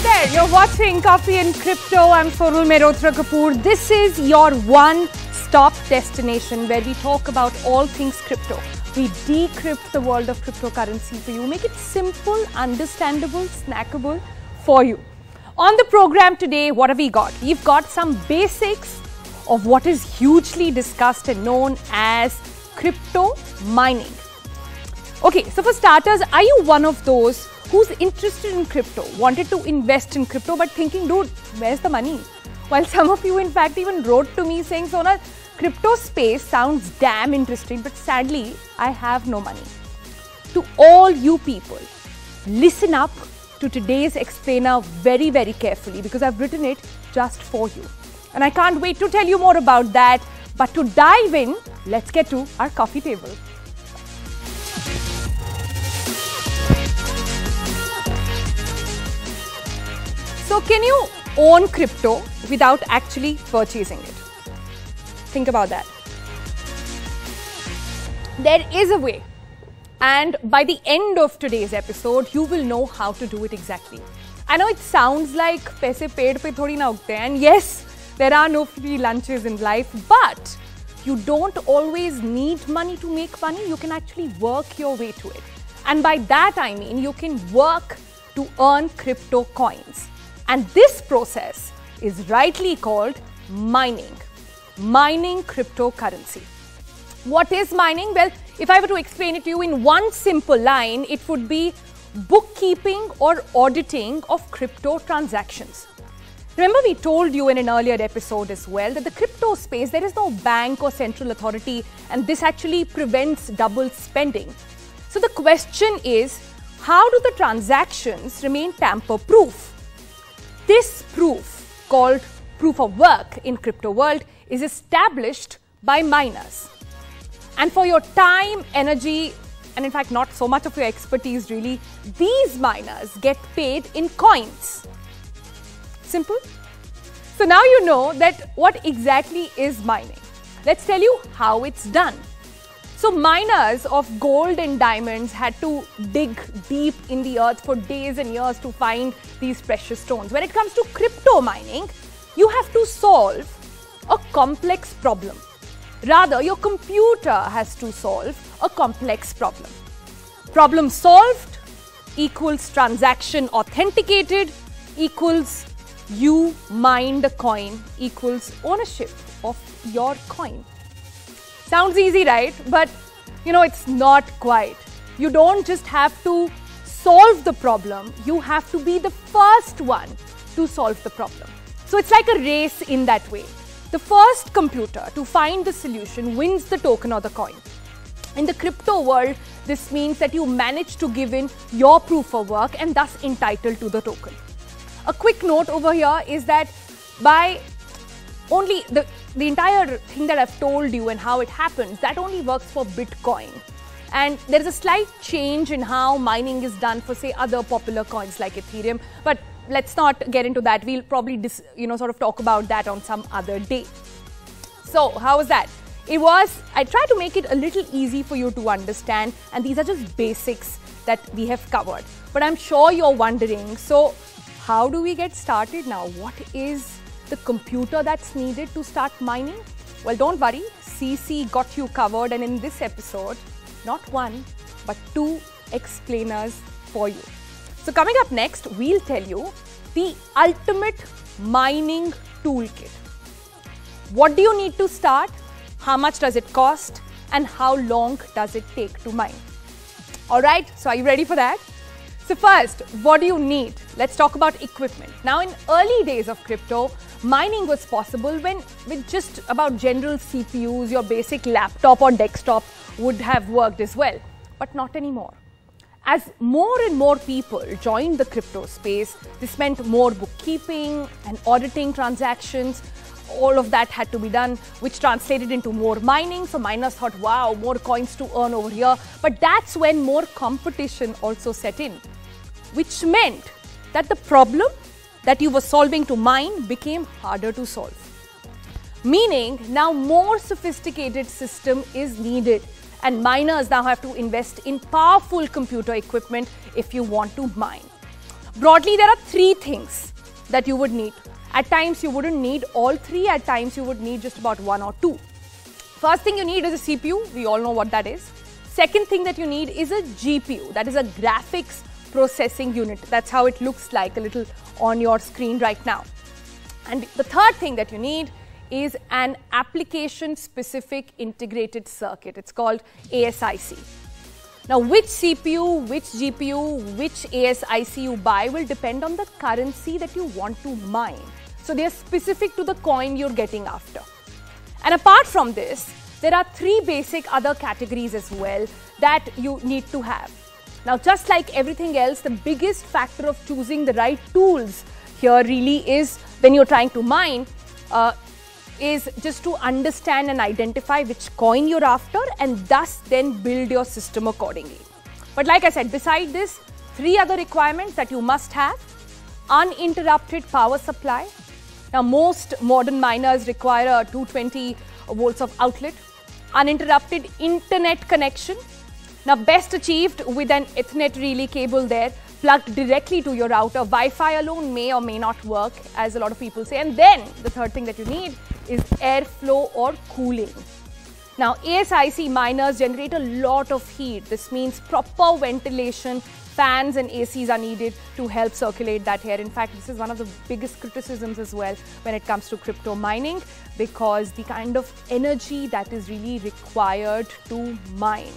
there, you're watching Coffee and Crypto. I'm Sonal Mehrotra Kapoor. This is your one-stop destination where we talk about all things crypto. We decrypt the world of cryptocurrency for you, make it simple, understandable, snackable for you. On the program today, what have we got? We've got some basics of what is hugely discussed and known as crypto mining. Okay, so for starters, are you one of those who's interested in crypto, wanted to invest in crypto, but thinking, dude, where's the money? While some of you, in fact, even wrote to me saying, Sonal, crypto space sounds damn interesting, but sadly, I have no money. To all you people, listen up to today's explainer very, very carefully because I've written it just for you. And I can't wait to tell you more about that. But to dive in, let's get to our coffee table. So can you own crypto without actually purchasing it? Think about that. There is a way. And by the end of today's episode, you will know how to do it exactly. I know it sounds like paise paid pe thodi na ugte, and yes, there are no free lunches in life, but you don't always need money to make money. You can actually work your way to it. And by that I mean you can work to earn crypto coins. And this process is rightly called mining. Mining cryptocurrency. What is mining? Well, if I were to explain it to you in one simple line, it would be bookkeeping or auditing of crypto transactions. Remember, we told you in an earlier episode as well that the crypto space, there is no bank or central authority, and this actually prevents double spending. So the question is, how do the transactions remain tamper-proof? This proof, called proof of work in crypto world, is established by miners. And for your time, energy, and in fact not so much of your expertise really, these miners get paid in coins. Simple? So now you know that what exactly is mining. Let's tell you how it's done. So miners of gold and diamonds had to dig deep in the earth for days and years to find these precious stones. When it comes to crypto mining, you have to solve a complex problem. Rather, your computer has to solve a complex problem. Problem solved equals transaction authenticated equals you mined a coin equals ownership of your coin. Sounds easy, right? But you know, it's not quite. You don't just have to solve the problem, you have to be the first one to solve the problem. So it's like a race in that way. The first computer to find the solution wins the token or the coin. In the crypto world, this means that you manage to give in your proof of work and thus entitled to the token. A quick note over here is that by only the entire thing that I've told you and how it happens, that only works for Bitcoin. And there is a slight change in how mining is done for, say, other popular coins like Ethereum. But let's not get into that. We'll probably sort of talk about that on some other day. So how was that? I tried to make it a little easy for you to understand, and these are just basics that we have covered. But I'm sure you're wondering, so how do we get started now? What is the computer that's needed to start mining? Well, don't worry, CC got you covered, and in this episode, not one, but two explainers for you. So coming up next, we'll tell you the ultimate mining toolkit. What do you need to start? How much does it cost? And how long does it take to mine? All right, so are you ready for that? So first, what do you need? Let's talk about equipment. Now, in early days of crypto, mining was possible with just about general CPUs, your basic laptop or desktop would have worked as well, but not anymore. As more and more people joined the crypto space, this meant more bookkeeping and auditing transactions. All of that had to be done, which translated into more mining. So miners thought, wow, more coins to earn over here. But that's when more competition also set in, which meant that the problem that you were solving to mine became harder to solve. Meaning now more sophisticated system is needed, and miners now have to invest in powerful computer equipment if you want to mine. Broadly, there are three things that you would need. At times, you wouldn't need all three. At times, you would need just about one or two. First thing you need is a CPU. We all know what that is. Second thing that you need is a GPU. That is a graphics processing unit. That's how it looks like a little on your screen right now. And the third thing that you need is an application-specific integrated circuit. It's called ASIC. Now, which CPU, which GPU, which ASIC you buy will depend on the currency that you want to mine. So, they are specific to the coin you're getting after. And apart from this, there are three basic other categories as well that you need to have. Now, just like everything else, the biggest factor of choosing the right tools here really is when you're trying to mine, is just to understand and identify which coin you're after and thus then build your system accordingly. But like I said, beside this, three other requirements that you must have: uninterrupted power supply. Now, most modern miners require a 220 volts of outlet, uninterrupted internet connection. Now, best achieved with an Ethernet relay cable there, plugged directly to your router. Wi-Fi alone may or may not work, as a lot of people say. And then the third thing that you need is airflow or cooling. Now, ASIC miners generate a lot of heat. This means proper ventilation, fans and ACs are needed to help circulate that air. In fact, this is one of the biggest criticisms as well when it comes to crypto mining, because the kind of energy that is really required to mine.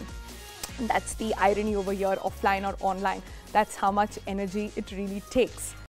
And that's the irony over here, offline or online. That's how much energy it really takes.